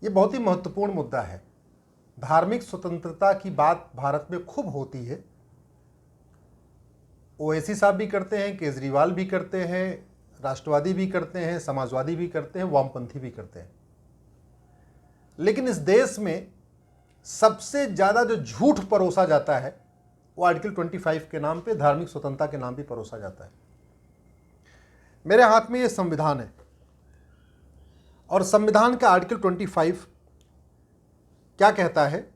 ये बहुत ही महत्वपूर्ण मुद्दा है। धार्मिक स्वतंत्रता की बात भारत में खूब होती है। ओवैसी साहब भी करते हैं, केजरीवाल भी करते हैं, राष्ट्रवादी भी करते हैं, समाजवादी भी करते हैं, वामपंथी भी करते हैं। लेकिन इस देश में सबसे ज़्यादा जो झूठ परोसा जाता है वो आर्टिकल 25 के नाम पे, धार्मिक स्वतंत्रता के नाम पे परोसा जाता है। मेरे हाथ में ये संविधान है और संविधान का आर्टिकल 25 क्या कहता है?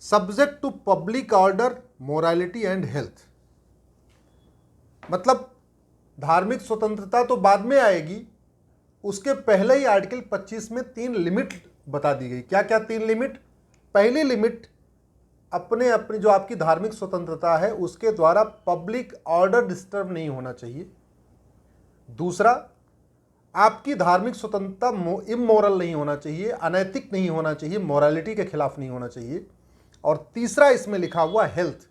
Subject to public order, morality and health. मतलब धार्मिक स्वतंत्रता तो बाद में आएगी, उसके पहले ही आर्टिकल 25 में 3 लिमिट बता दी गई। क्या क्या 3 लिमिट? पहली लिमिट, अपनी जो आपकी धार्मिक स्वतंत्रता है उसके द्वारा पब्लिक ऑर्डर डिस्टर्ब नहीं होना चाहिए। दूसरा, आपकी धार्मिक स्वतंत्रता इमोरल नहीं होना चाहिए, अनैतिक नहीं होना चाहिए, मोरालिटी के खिलाफ नहीं होना चाहिए। और तीसरा इसमें लिखा हुआ हेल्थ,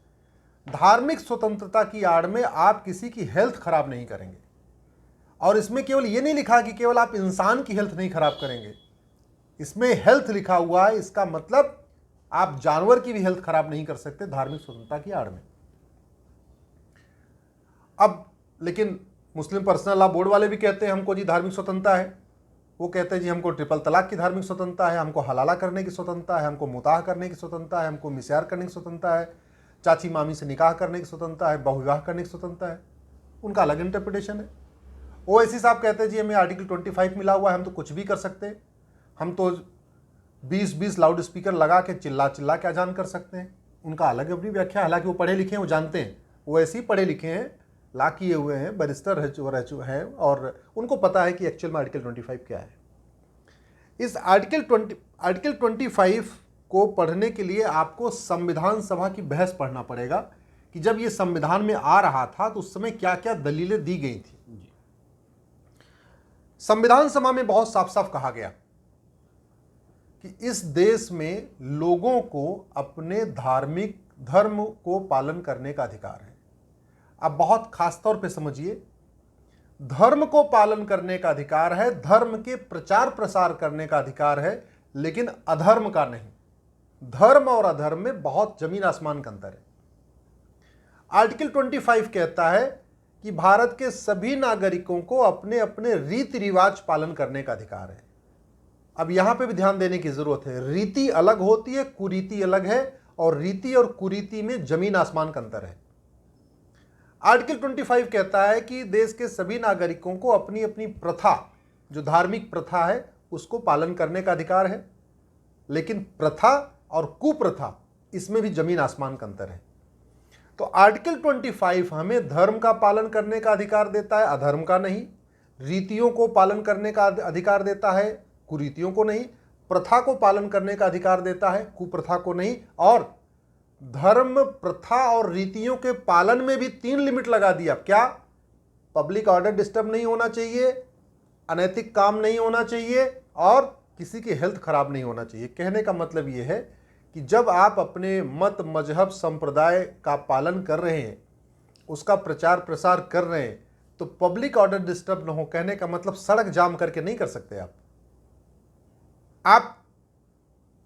धार्मिक स्वतंत्रता की आड़ में आप किसी की हेल्थ खराब नहीं करेंगे। और इसमें केवल ये नहीं लिखा कि केवल आप इंसान की हेल्थ नहीं खराब करेंगे, इसमें हेल्थ लिखा हुआ है, इसका मतलब आप जानवर की भी हेल्थ खराब नहीं कर सकते धार्मिक स्वतंत्रता की आड़ में। अब लेकिन मुस्लिम पर्सनल लॉ बोर्ड वाले भी कहते हैं हमको जी धार्मिक स्वतंत्रता है। वो कहते हैं जी हमको ट्रिपल तलाक की धार्मिक स्वतंत्रता है, हमको हलाला करने की स्वतंत्रता है, हमको मुताह करने की स्वतंत्रता है, हमको मिस्यार करने की स्वतंत्रता है, चाची मामी से निकाह करने की स्वतंत्रता है, बहुविवाह करने की स्वतंत्रता है। उनका अलग इंटरप्रिटेशन है। ओवैसी साहब कहते हैं जी हमें आर्टिकल 25 मिला हुआ है, हम तो कुछ भी कर सकते हैं, हम तो 20-20 लाउड स्पीकर लगा के चिल्ला चिल्ला के अजान कर सकते हैं। उनका अलग अपनी व्याख्या। हालांकि वो पढ़े लिखे हैं, वो जानते हैं, वो ऐसे ही पढ़े लिखे हैं, ला किए हुए हैं, बैरिस्टर हैं और उनको पता है कि एक्चुअल में आर्टिकल 25 क्या है। इस आर्टिकल 25 को पढ़ने के लिए आपको संविधान सभा की बहस पढ़ना पड़ेगा कि जब ये संविधान में आ रहा था तो उस समय क्या क्या दलीलें दी गई थी। संविधान सभा में बहुत साफ साफ कहा गया कि इस देश में लोगों को अपने धार्मिक धर्म को पालन करने का अधिकार है। अब बहुत खास तौर पे समझिए, धर्म को पालन करने का अधिकार है, धर्म के प्रचार प्रसार करने का अधिकार है, लेकिन अधर्म का नहीं। धर्म और अधर्म में बहुत जमीन आसमान का अंतर है। आर्टिकल 25 कहता है कि भारत के सभी नागरिकों को अपने अपने रीति रिवाज पालन करने का अधिकार है। अब यहां पे भी ध्यान देने की जरूरत है, रीति अलग होती है, कुरीति अलग है, और रीति और कुरीति में जमीन आसमान का अंतर है। आर्टिकल 25 कहता है कि देश के सभी नागरिकों को अपनी अपनी प्रथा, जो धार्मिक प्रथा है, उसको पालन करने का अधिकार है, लेकिन प्रथा और कुप्रथा इसमें भी जमीन आसमान का अंतर है। तो आर्टिकल 25 हमें धर्म का पालन करने का अधिकार देता है, अधर्म का नहीं। रीतियों को पालन करने का अधिकार देता है, कुरीतियों को नहीं। प्रथा को पालन करने का अधिकार देता है, कुप्रथा को नहीं। और धर्म, प्रथा और रीतियों के पालन में भी 3 लिमिट लगा दिया। क्या? पब्लिक ऑर्डर डिस्टर्ब नहीं होना चाहिए, अनैतिक काम नहीं होना चाहिए, और किसी की हेल्थ खराब नहीं होना चाहिए। कहने का मतलब यह है कि जब आप अपने मत, मजहब, संप्रदाय का पालन कर रहे हैं, उसका प्रचार प्रसार कर रहे हैं, तो पब्लिक ऑर्डर डिस्टर्ब न हो। कहने का मतलब सड़क जाम करके नहीं कर सकते आप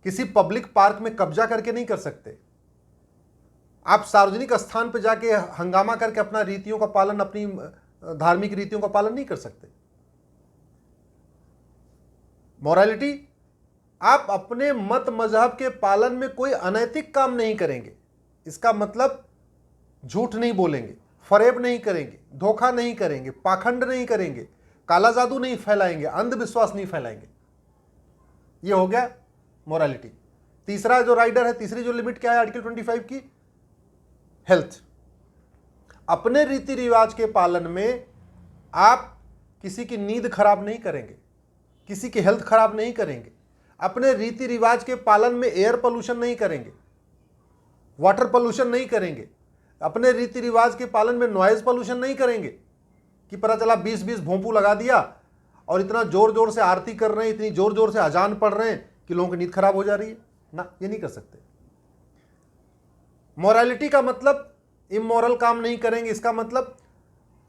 किसी पब्लिक पार्क में कब्जा करके नहीं कर सकते, आप सार्वजनिक स्थान पर जाके हंगामा करके अपना रीतियों का पालन, अपनी धार्मिक रीतियों का पालन नहीं कर सकते। मोरालिटी, आप अपने मत मजहब के पालन में कोई अनैतिक काम नहीं करेंगे। इसका मतलब झूठ नहीं बोलेंगे, फरेब नहीं करेंगे, धोखा नहीं करेंगे, पाखंड नहीं करेंगे, काला जादू नहीं फैलाएंगे, अंधविश्वास नहीं फैलाएंगे। ये हो गया मोरालिटी। तीसरा जो राइडर है, तीसरी जो लिमिट क्या है आर्टिकल 25 की? हेल्थ। अपने रीति रिवाज के पालन में आप किसी की नींद खराब नहीं करेंगे, किसी की हेल्थ खराब नहीं करेंगे, अपने रीति रिवाज के पालन में एयर पोल्यूशन नहीं करेंगे, वाटर पोल्यूशन नहीं करेंगे, अपने रीति रिवाज के पालन में नॉइज पोल्यूशन नहीं करेंगे कि पता चला 20-20 भोंपू लगा दिया और इतना जोर जोर से आरती कर रहे हैं, इतनी जोर जोर से अजान पढ़ रहे हैं कि लोगों की नींद खराब हो जा रही है ना। ये नहीं कर सकते। मोरालिटी का मतलब इमोरल काम नहीं करेंगे। इसका मतलब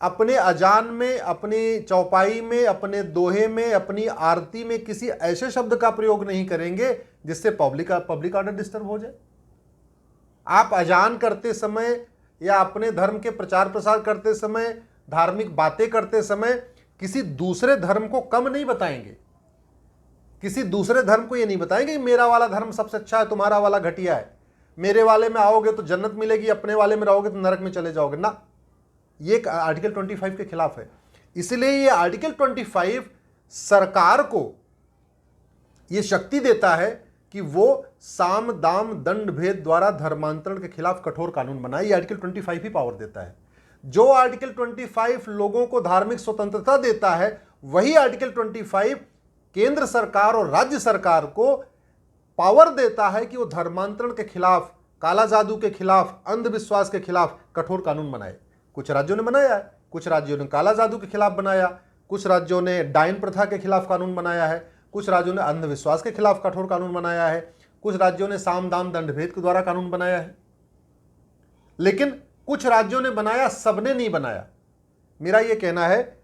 अपने अजान में, अपनी चौपाई में, अपने दोहे में, अपनी आरती में किसी ऐसे शब्द का प्रयोग नहीं करेंगे जिससे पब्लिक ऑर्डर डिस्टर्ब हो जाए। आप अजान करते समय या अपने धर्म के प्रचार प्रसार करते समय, धार्मिक बातें करते समय किसी दूसरे धर्म को कम नहीं बताएंगे, किसी दूसरे धर्म को ये नहीं बताएंगे कि मेरा वाला धर्म सबसे अच्छा है, तुम्हारा वाला घटिया है, मेरे वाले में आओगे तो जन्नत मिलेगी, अपने वाले में रहोगे तो नरक में चले जाओगे ना। ये आर्टिकल 25 के खिलाफ है। इसलिए ये आर्टिकल 25 सरकार को ये शक्ति देता है कि वो साम दाम दंड भेद द्वारा धर्मांतरण के खिलाफ कठोर कानून बनाए। ये आर्टिकल 25 ही पावर देता है। जो आर्टिकल 25 लोगों को धार्मिक स्वतंत्रता देता है, वही आर्टिकल 25 केंद्र सरकार और राज्य सरकार को पावर देता है कि वो धर्मांतरण के खिलाफ, काला जादू के खिलाफ, अंधविश्वास के खिलाफ कठोर कानून बनाए। कुछ राज्यों ने बनाया है, कुछ राज्यों ने काला जादू के खिलाफ बनाया, कुछ राज्यों ने डायन प्रथा के खिलाफ कानून बनाया है, कुछ राज्यों ने अंधविश्वास के खिलाफ कठोर कानून बनाया है, कुछ राज्यों ने साम दाम दंड भेद के द्वारा कानून बनाया है। लेकिन कुछ राज्यों ने बनाया, सबने नहीं बनाया। मेरा यह कहना है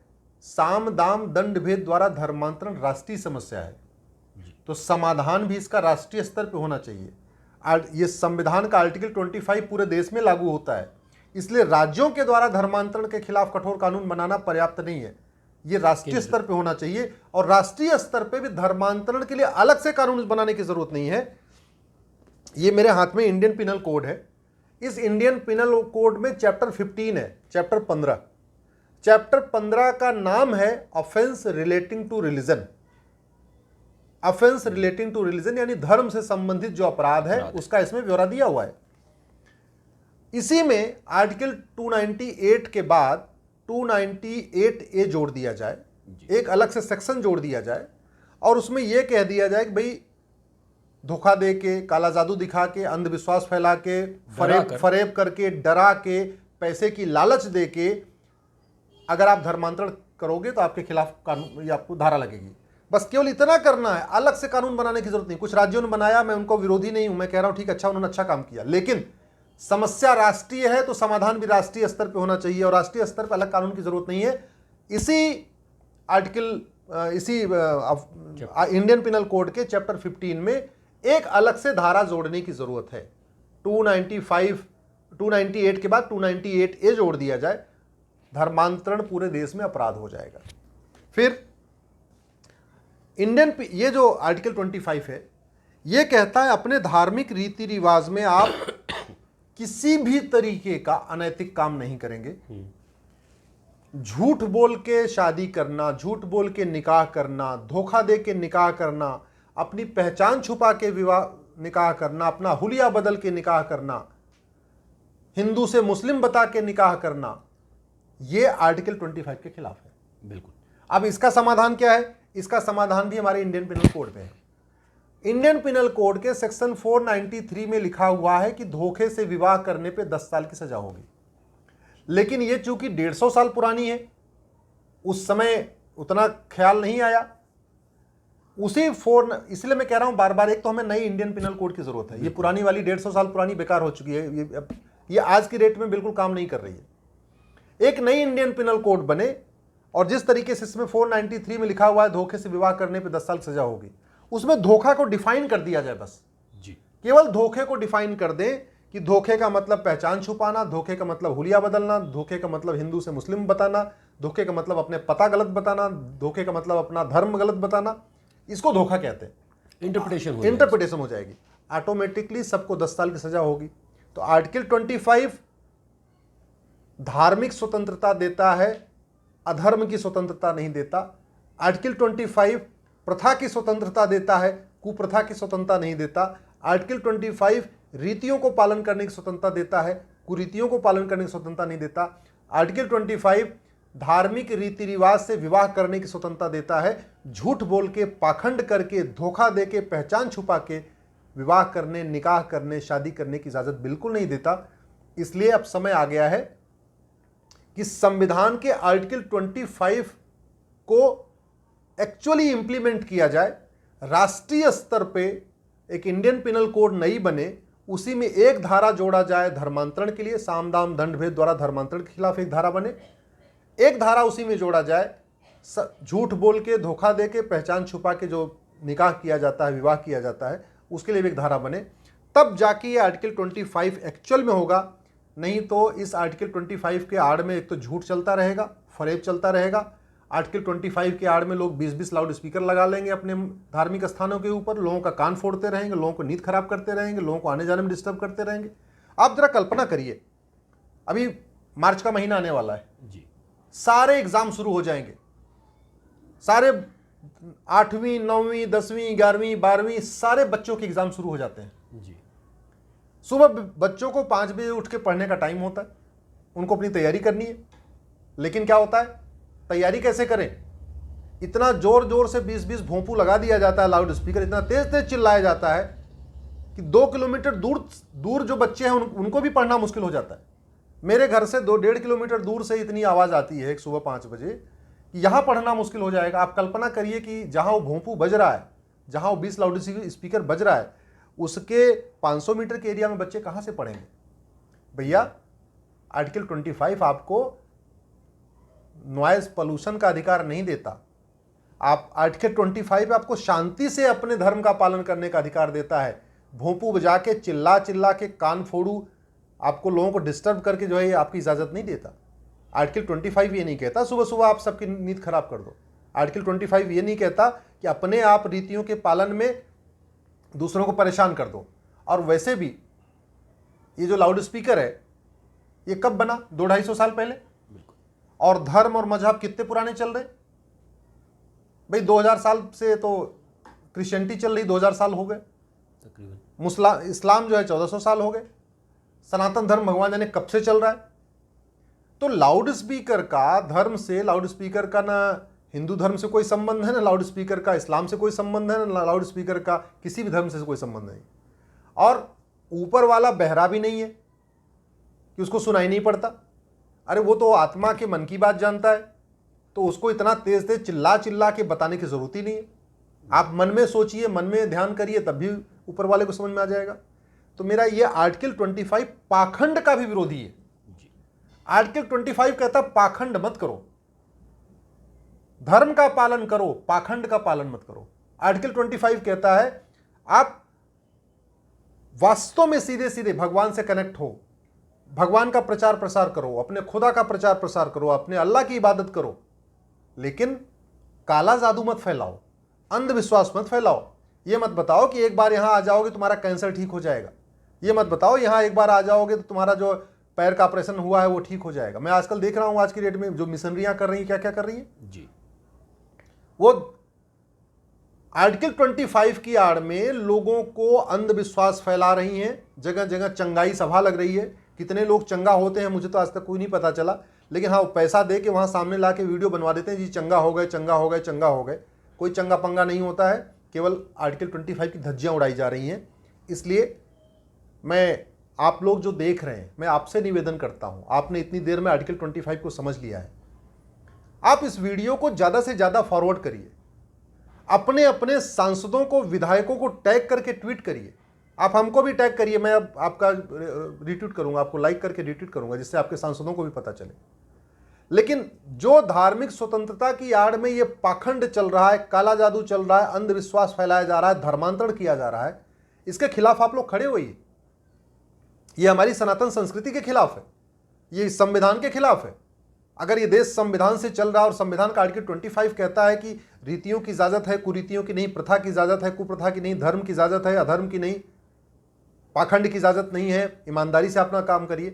साम दाम दंड भेद द्वारा धर्मांतरण राष्ट्रीय समस्या है, तो समाधान भी इसका राष्ट्रीय स्तर पर होना चाहिए। ये संविधान का आर्टिकल 25 पूरे देश में लागू होता है, इसलिए राज्यों के द्वारा धर्मांतरण के खिलाफ कठोर कानून बनाना पर्याप्त नहीं है। ये राष्ट्रीय स्तर पे होना चाहिए, और राष्ट्रीय स्तर पे भी धर्मांतरण के लिए अलग से कानून बनाने की जरूरत नहीं है। ये मेरे हाथ में इंडियन पिनल कोड है। इस इंडियन पिनल कोड में चैप्टर 15 है, चैप्टर 15। चैप्टर 15 का नाम है offence relating to religion. Offence relating to religion यानी धर्म से संबंधित जो अपराध है उसका इसमें ब्यौरा दिया हुआ है। इसी में आर्टिकल 298 के बाद 298A जोड़ दिया जाए, एक अलग से सेक्शन जोड़ दिया जाए, और उसमें यह कह दिया जाए कि भाई धोखा दे के, काला जादू दिखा के, अंधविश्वास फैला के, फरेब करके, डरा के, पैसे की लालच दे के अगर आप धर्मांतरण करोगे तो आपके खिलाफ कानून या आपको धारा लगेगी। बस केवल इतना करना है, अलग से कानून बनाने की जरूरत नहीं। कुछ राज्यों ने बनाया, मैं उनको विरोधी नहीं हूं, मैं कह रहा हूं ठीक, अच्छा, उन्होंने अच्छा काम किया, लेकिन समस्या राष्ट्रीय है तो समाधान भी राष्ट्रीय स्तर पे होना चाहिए, और राष्ट्रीय स्तर पे अलग कानून की जरूरत नहीं है। इसी आर्टिकल, इसी इंडियन पिनल कोड के चैप्टर 15 में एक अलग से धारा जोड़ने की जरूरत है। 298 के बाद 298A जोड़ दिया जाए, धर्मांतरण पूरे देश में अपराध हो जाएगा। फिर ये जो आर्टिकल 25 है, ये कहता है अपने धार्मिक रीति रिवाज में आप किसी भी तरीके का अनैतिक काम नहीं करेंगे। झूठ बोल के शादी करना, झूठ बोल के निकाह करना, धोखा दे के निकाह करना, अपनी पहचान छुपा के विवाह निकाह करना, अपना हुलिया बदल के निकाह करना, हिंदू से मुस्लिम बता के निकाह करना, यह आर्टिकल 25 के खिलाफ है। बिल्कुल। अब इसका समाधान क्या है? इसका समाधान भी हमारे इंडियन पिनल कोड में है। इंडियन पिनल कोड के सेक्शन 493 में लिखा हुआ है कि धोखे से विवाह करने पे 10 साल की सजा होगी। लेकिन यह चूंकि 150 साल पुरानी है, उस समय उतना ख्याल नहीं आया, इसलिए मैं कह रहा हूं बार बार, एक तो हमें नई इंडियन पिनल कोड की जरूरत है। ये पुरानी वाली 150 साल पुरानी बेकार हो चुकी है, ये आज की डेट में बिल्कुल काम नहीं कर रही है। एक नई इंडियन पिनल कोड बने, और जिस तरीके से इसमें 493 में लिखा हुआ है धोखे से विवाह करने पे 10 साल सजा होगी, उसमें धोखा को डिफाइन कर दिया जाए। बस जी, केवल धोखे को डिफाइन कर दें कि धोखे का मतलब पहचान छुपाना, धोखे का मतलब हुलिया बदलना, धोखे का मतलब हिंदू से मुस्लिम बताना, धोखे का मतलब अपने पता गलत बताना, धोखे का मतलब अपना धर्म गलत बताना, इसको धोखा कहते हैं। इंटरप्रिटेशन हो जाएगी, ऑटोमेटिकली सबको 10 साल की सजा होगी। तो आर्टिकल 25 धार्मिक स्वतंत्रता देता है, अधर्म की स्वतंत्रता नहीं देता। आर्टिकल 25 प्रथा की स्वतंत्रता देता है, कुप्रथा की स्वतंत्रता नहीं देता। आर्टिकल 25 रीतियों को पालन करने की स्वतंत्रता देता है, कुरीतियों को पालन करने की स्वतंत्रता नहीं देता। आर्टिकल 25 धार्मिक रीति रिवाज से विवाह करने की स्वतंत्रता देता है, झूठ बोल के, पाखंड करके, धोखा दे के, पहचान छुपा के विवाह करने, निकाह करने, शादी करने की इजाजत बिल्कुल नहीं देता। इसलिए अब समय आ गया है कि संविधान के आर्टिकल 25 को एक्चुअली इंप्लीमेंट किया जाए, राष्ट्रीय स्तर पे एक इंडियन पिनल कोड नई बने, उसी में एक धारा जोड़ा जाए धर्मांतरण के लिए, साम दाम दंड भेद द्वारा धर्मांतरण के खिलाफ एक धारा बने, एक धारा उसी में जोड़ा जाए, झूठ बोल के, धोखा दे के, पहचान छुपा के जो निकाह किया जाता है, विवाह किया जाता है, उसके लिए भी एक धारा बने, तब जाके ये आर्टिकल 25 एक्चुअल में होगा। नहीं तो इस आर्टिकल 25 के आड़ में एक तो झूठ चलता रहेगा, फरेब चलता रहेगा। आर्टिकल 25 के आड़ में लोग 20-20 लाउड स्पीकर लगा लेंगे अपने धार्मिक स्थानों के ऊपर, लोगों का कान फोड़ते रहेंगे, लोगों को नींद खराब करते रहेंगे, लोगों को आने जाने में डिस्टर्ब करते रहेंगे। आप जरा कल्पना करिए, अभी मार्च का महीना आने वाला है जी, सारे एग्जाम शुरू हो जाएंगे, सारे 8वीं 9वीं 10वीं 11वीं 12वीं सारे बच्चों के एग्जाम शुरू हो जाते हैं जी। सुबह बच्चों को 5 बजे उठ के पढ़ने का टाइम होता है, उनको अपनी तैयारी करनी है। लेकिन क्या होता है, तैयारी कैसे करें, इतना जोर जोर से 20-20 भोंपू लगा दिया जाता है, लाउड स्पीकर इतना तेज तेज चिल्लाया जाता है कि 2 किलोमीटर दूर जो बच्चे हैं उनको भी पढ़ना मुश्किल हो जाता है। मेरे घर से 2-1.5 किलोमीटर दूर से इतनी आवाज़ आती है सुबह 5 बजे, यहाँ पढ़ना मुश्किल हो जाएगा। आप कल्पना करिए कि जहाँ वो भोंपू बज रहा है, जहाँ वो 20 लाउड स्पीकर बज रहा है, उसके 500 मीटर के एरिया में बच्चे कहाँ से पढ़ेंगे। भैया आर्टिकल 25 आपको नॉइज पोल्यूशन का अधिकार नहीं देता। आप आर्टिकल 25 आपको शांति से अपने धर्म का पालन करने का अधिकार देता है। भोंपू बजा के चिल्ला चिल्ला के कान फोड़ू आपको लोगों को डिस्टर्ब करके जो है ये आपकी इजाज़त नहीं देता। आर्टिकल 25 ये नहीं कहता सुबह सुबह आप सबकी नींद खराब कर दो। आर्टिकल 25 ये नहीं कहता कि अपने आप रीतियों के पालन में दूसरों को परेशान कर दो। और वैसे भी ये जो लाउड स्पीकर है ये कब बना, 200-250 साल पहले। और धर्म और मजहब कितने पुराने चल रहे भाई, 2000 साल से तो क्रिश्चियनिटी चल रही, 2000 साल हो गए तकरीबन। इस्लाम जो है 1400 साल हो गए। सनातन धर्म भगवान जाने कब से चल रहा है। तो लाउड स्पीकर का धर्म से, लाउड स्पीकर का ना हिंदू धर्म से कोई संबंध है, ना लाउड स्पीकर का इस्लाम से कोई संबंध है, ना लाउड स्पीकर का किसी भी धर्म से कोई संबंध नहीं। और ऊपर वाला बहरा भी नहीं है कि उसको सुनाई नहीं पड़ता। अरे वो तो आत्मा के मन की बात जानता है, तो उसको इतना तेज तेज चिल्ला चिल्ला के बताने की जरूरत ही नहीं है। आप मन में सोचिए, मन में ध्यान करिए, तब भी ऊपर वाले को समझ में आ जाएगा। तो मेरा ये आर्टिकल 25 पाखंड का भी विरोधी है। आर्टिकल 25 कहता पाखंड मत करो, धर्म का पालन करो, पाखंड का पालन मत करो। आर्टिकल 25 कहता है आप वास्तव में सीधे सीधे भगवान से कनेक्ट हो, भगवान का प्रचार प्रसार करो, अपने खुदा का प्रचार प्रसार करो, अपने अल्लाह की इबादत करो, लेकिन काला जादू मत फैलाओ, अंधविश्वास मत फैलाओ। ये मत बताओ कि एक बार यहां आ जाओगे तुम्हारा कैंसर ठीक हो जाएगा। ये मत बताओ यहां एक बार आ जाओगे तो तुम्हारा जो पैर का ऑपरेशन हुआ है वो ठीक हो जाएगा। मैं आजकल देख रहा हूं आज की डेट में जो मिशनरियां कर रही हैं, क्या क्या कर रही हैं जी, वो आर्टिकल 25 की आड़ में लोगों को अंधविश्वास फैला रही हैं। जगह जगह चंगाई सभा लग रही है। कितने लोग चंगा होते हैं मुझे तो आज तक कोई नहीं पता चला, लेकिन हाँ पैसा दे के वहाँ सामने ला के वीडियो बनवा देते हैं, जी चंगा हो गए, चंगा हो गए, चंगा हो गए। कोई चंगा पंगा नहीं होता है, केवल आर्टिकल 25 की धज्जियाँ उड़ाई जा रही हैं। इसलिए मैं, आप लोग जो देख रहे हैं, मैं आपसे निवेदन करता हूँ, आपने इतनी देर में आर्टिकल 25 को समझ लिया है, आप इस वीडियो को ज़्यादा से ज़्यादा फॉरवर्ड करिए, अपने अपने सांसदों को, विधायकों को टैग करके ट्वीट करिए। आप हमको भी टैग करिए, मैं अब आपका रिट्वीट करूंगा, आपको लाइक करके रिट्वीट करूंगा, जिससे आपके सांसदों को भी पता चले। लेकिन जो धार्मिक स्वतंत्रता की आड़ में ये पाखंड चल रहा है, काला जादू चल रहा है, अंधविश्वास फैलाया जा रहा है, धर्मांतरण किया जा रहा है, इसके खिलाफ आप लोग खड़े होइए। ये हमारी सनातन संस्कृति के खिलाफ है, ये संविधान के खिलाफ है। अगर ये देश संविधान से चल रहा है और संविधान का आर्टिकल 25 कहता है कि रीतियों की इजाजत है, कुरीतियों की नहीं, प्रथा की इजाजत है, कुप्रथा की नहीं, धर्म की इजाजत है, अधर्म की नहीं, पाखंड की इजाजत नहीं है, ईमानदारी से अपना काम करिए,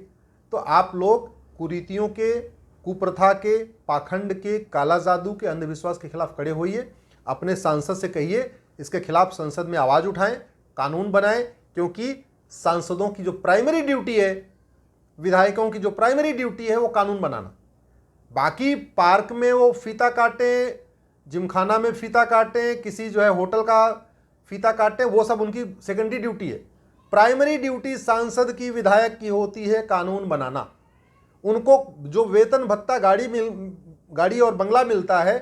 तो आप लोग कुरीतियों के, कुप्रथा के, पाखंड के, काला जादू के, अंधविश्वास के खिलाफ खड़े होइए। अपने सांसद से कहिए इसके खिलाफ संसद में आवाज उठाएं, कानून बनाएं, क्योंकि सांसदों की जो प्राइमरी ड्यूटी है, विधायकों की जो प्राइमरी ड्यूटी है वो कानून बनाना। बाकी पार्क में वो फीता काटें, जिमखाना में फीता काटें, किसी जो है होटल का फीता काटें, वो सब उनकी सेकेंडरी ड्यूटी है। प्राइमरी ड्यूटी सांसद की, विधायक की होती है कानून बनाना। उनको जो वेतन भत्ता, गाड़ी और बंगला मिलता है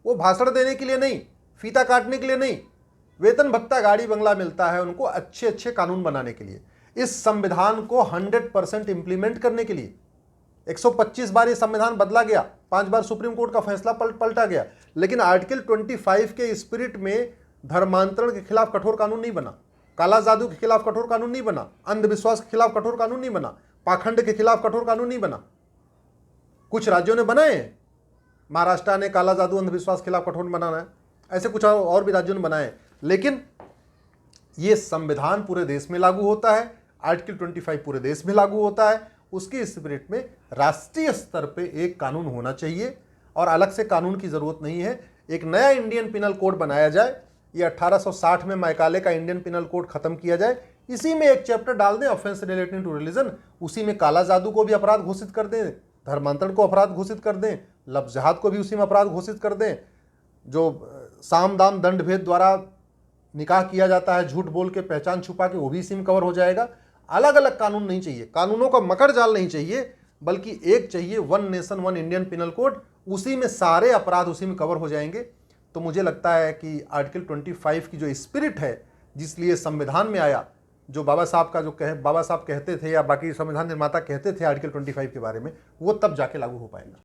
वो भाषण देने के लिए नहीं, फीता काटने के लिए नहीं, वेतन भत्ता, गाड़ी बंगला मिलता है उनको अच्छे अच्छे कानून बनाने के लिए, इस संविधान को 100% इंप्लीमेंट करने के लिए। 125 बार ये संविधान बदला गया, 5 बार सुप्रीम कोर्ट का फैसला पलटा गया, लेकिन आर्टिकल 25 के स्पिरिट में धर्मांतरण के खिलाफ कठोर कानून नहीं बना, काला जादू के खिलाफ कठोर कानून नहीं बना, अंधविश्वास के खिलाफ कठोर कानून नहीं बना, पाखंड के खिलाफ कठोर कानून नहीं बना। कुछ राज्यों ने बनाए हैं, महाराष्ट्र ने काला जादू अंधविश्वास के खिलाफ कठोर बनाना है, ऐसे कुछ और भी राज्यों ने बनाए, लेकिन ये संविधान पूरे देश में लागू होता है, आर्टिकल 25 पूरे देश में लागू होता है। उसके स्पिरिट में राष्ट्रीय स्तर पे एक कानून होना चाहिए और अलग से कानून की जरूरत नहीं है। एक नया इंडियन पिनल कोड बनाया जाए, ये 1860 में मैकाले का इंडियन पिनल कोड खत्म किया जाए, इसी में एक चैप्टर डाल दें ऑफेंस रिलेटिंग टू रिलीजन, उसी में काला जादू को भी अपराध घोषित कर दें, धर्मांतरण को अपराध घोषित कर दें, लफ्ज़ जिहाद को भी उसी में अपराध घोषित कर दें। जो साम दाम दंड भेद द्वारा निकाह किया जाता है झूठ बोल के, पहचान छुपा के, वो भी इसी में कवर हो जाएगा। अलग अलग कानून नहीं चाहिए, कानूनों का मकर जाल नहीं चाहिए, बल्कि एक चाहिए one nation one Indian penal code, उसी में सारे अपराध उसी में कवर हो जाएंगे। तो मुझे लगता है कि आर्टिकल 25 की जो स्पिरिट है, जिसलिए संविधान में आया, जो बाबा साहब कहते थे या बाकी संविधान निर्माता कहते थे आर्टिकल 25 के बारे में, वो तब जाके लागू हो पाएगा।